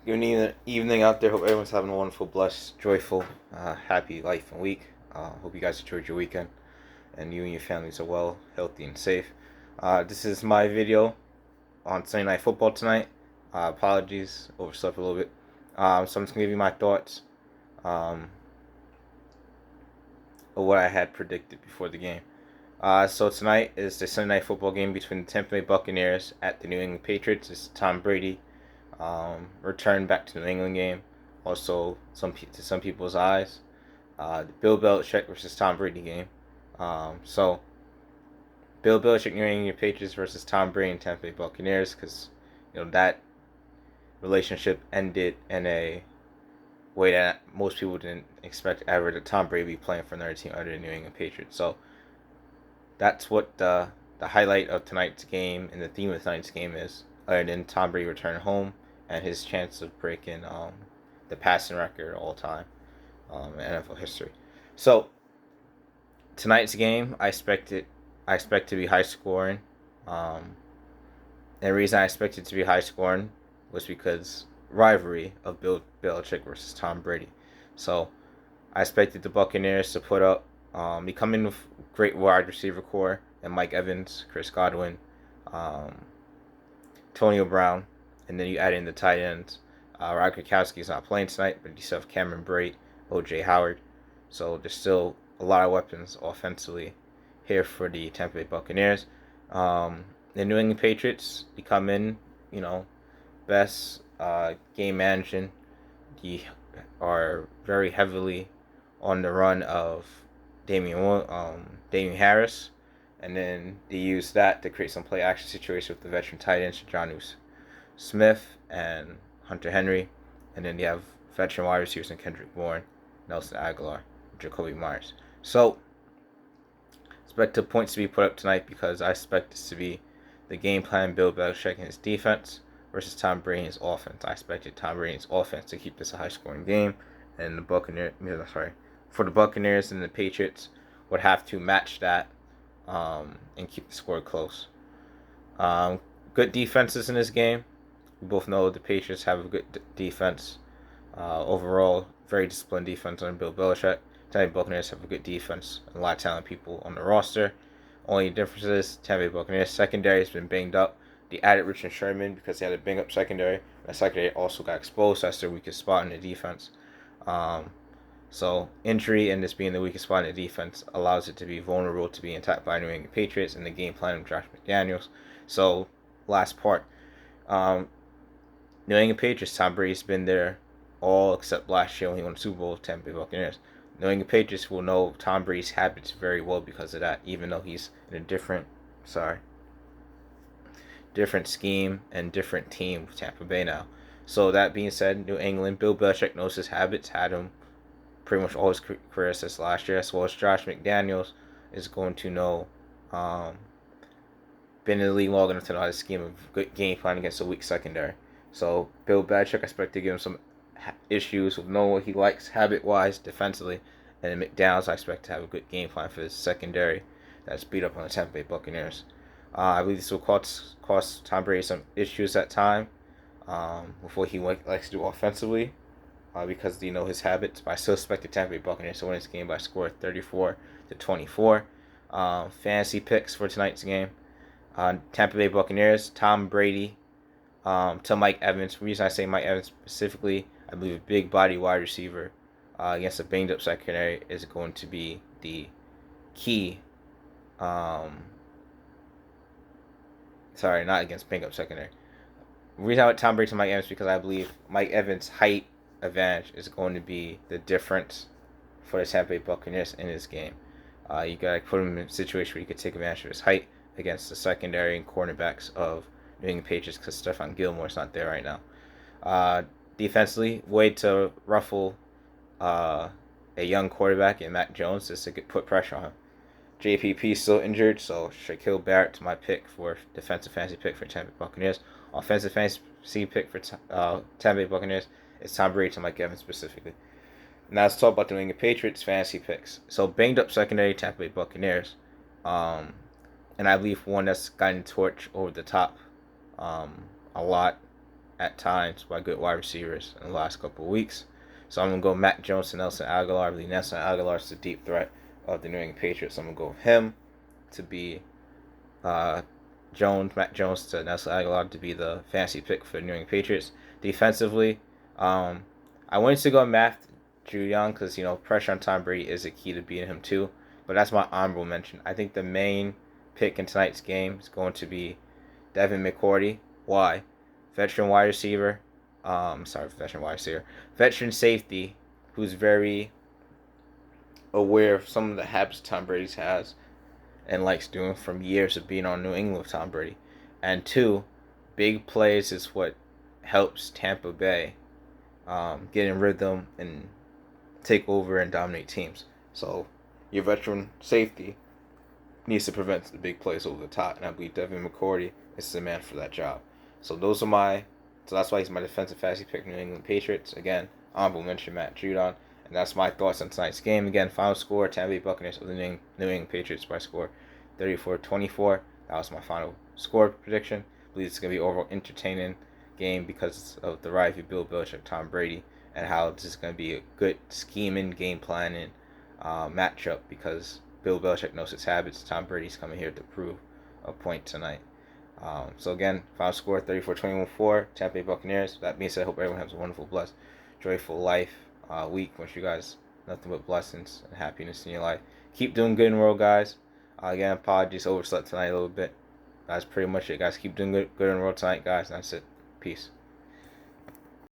Good evening out there. Hope everyone's having a wonderful, blessed, joyful, happy life and week. Hope you guys enjoyed your weekend and you and your families are well, healthy, and safe. This is my video on Sunday Night Football tonight. Apologies, overslept a little bit. So I'm just going to give you my thoughts um, of what I had predicted before the game. So tonight is the Sunday Night Football game between the Tampa Bay Buccaneers at the New England Patriots. It's Tom Brady return back to the New England game. Also, to some people's eyes, the Bill Belichick versus Tom Brady game. So Bill Belichick New England Patriots versus Tom Brady and Tampa Bay Buccaneers, because that relationship ended in a way that most people didn't expect ever, that Tom Brady be playing for another team other than New England Patriots. So that's what the highlight of tonight's game and the theme of tonight's game is, other than Tom Brady returning home and his chance of breaking the passing record all time in NFL history. So tonight's game, I expect to be high scoring. And the reason I expect it to be high scoring was because rivalry of Bill Belichick versus Tom Brady. So I expected the Buccaneers to put up, be coming with great wide receiver core and Mike Evans, Chris Godwin, Antonio Brown, and then you add in the tight ends. Rob Gronkowski is not playing tonight, but you still have Cameron Brate, O.J. Howard. So there's still a lot of weapons offensively here for the Tampa Bay Buccaneers. The New England Patriots, they come in, best game managing. They are very heavily on the run of Damian Harris, and then they use that to create some play action situation with the veteran tight ends, John Smith and Hunter Henry, and then you have veteran wide receivers in Kendrick Bourne, Nelson Aguilar, Jacoby Myers. So expect the points to be put up tonight because I expect this to be the game plan Bill Belichick and his defense versus Tom Brady's offense. I expected Tom Brady's offense to keep this a high scoring game, and for the Buccaneers and the Patriots would have to match that and keep the score close. Good defenses in this game. We both know the Patriots have a good defense. Overall, very disciplined defense under Bill Belichick. Tampa Bay Buccaneers have a good defense and a lot of talented people on the roster. Only difference is Tampa Bay Buccaneers secondary has been banged up. They added Richard Sherman because they had a bang up secondary. That secondary also got exposed. So that's their weakest spot in the defense. So injury and this being the weakest spot in the defense allows it to be vulnerable to being attacked by New England Patriots and the game plan of Josh McDaniels. So last part, New England Patriots, Tom Brady's been there all except last year when he won the Super Bowl with Tampa Bay Buccaneers. New England Patriots will know Tom Brady's habits very well because of that, even though he's in a different scheme and different team with Tampa Bay now. So that being said, New England, Bill Belichick knows his habits, had him pretty much all his career since last year, as well as Josh McDaniels is going to know, been in the league long enough to know how to scheme a good game plan against a weak secondary. So Bill Belichick, I expect to give him some issues with knowing what he likes habit-wise defensively, and then McDaniels, I expect to have a good game plan for his secondary that's beat up on the Tampa Bay Buccaneers. I believe this will cost Tom Brady some issues at time with what he likes to do offensively because you know his habits. But I still expect the Tampa Bay Buccaneers to win this game by a score of 34-24. Fantasy picks for tonight's game: Tampa Bay Buccaneers, Tom Brady to Mike Evans. The reason I say Mike Evans specifically, I believe a big body wide receiver against a banged up secondary is going to be the key. Not against banged up secondary. The reason I would Tom Brady to Mike Evans because I believe Mike Evans' height advantage is going to be the difference for the Tampa Bay Buccaneers in this game. You got to put him in a situation where you could take advantage of his height against the secondary and cornerbacks of New England Patriots because Stephon Gilmore's not there right now. Defensively, way to ruffle a young quarterback in Mac Jones just to put pressure on him. JPP still injured, so Shaquille Barrett to my pick for defensive fantasy pick for Tampa Bay Buccaneers. Offensive fantasy pick for Tampa Bay Buccaneers is Tom Brady to Mike Evans specifically. Now let's talk about the New England Patriots fantasy picks. So banged up secondary Tampa Bay Buccaneers, and I believe one that's gotten torch over the top a lot at times by good wide receivers in the last couple of weeks. So I'm going to go Mac Jones to Nelson Aguilar. I believe Nelson Aguilar is the deep threat of the New England Patriots. So I'm going to go with him to be uh, Mac Jones to Nelson Aguilar to be the fantasy pick for the New England Patriots. Defensively, I wanted to go Matthew Young because, pressure on Tom Brady is a key to beating him too. But that's my honorable mention. I think the main pick in tonight's game is going to be Devin McCourty. Why? Veteran wide receiver. Veteran safety who's very aware of some of the habits Tom Brady has and likes doing from years of being on New England with Tom Brady. And two, big plays is what helps Tampa Bay get in rhythm and take over and dominate teams. So your veteran safety needs to prevent the big plays over the top, and I believe Devin McCourty is the man for that job. So that's why he's my defensive fantasy pick, New England Patriots. Again, honorable mention Matt Judon. And that's my thoughts on tonight's game. Again, final score, Tampa Bay Buccaneers of the New England Patriots by score 34-24. That was my final score prediction. I believe it's going to be an overall entertaining game because of the rivalry Bill Belichick, Tom Brady, and how this is going to be a good scheming, game planning matchup because Bill Belichick knows his habits. Tom Brady's coming here to prove a point tonight. So again, final score 34-21 Tampa Bay Buccaneers. That being said, I hope everyone has a wonderful, blessed, joyful week. Wish you guys nothing but blessings and happiness in your life. Keep doing good in the world, guys. Again, apologies, overslept tonight a little bit. That's pretty much it, guys. Keep doing good in the world tonight, guys. And that's it. Peace.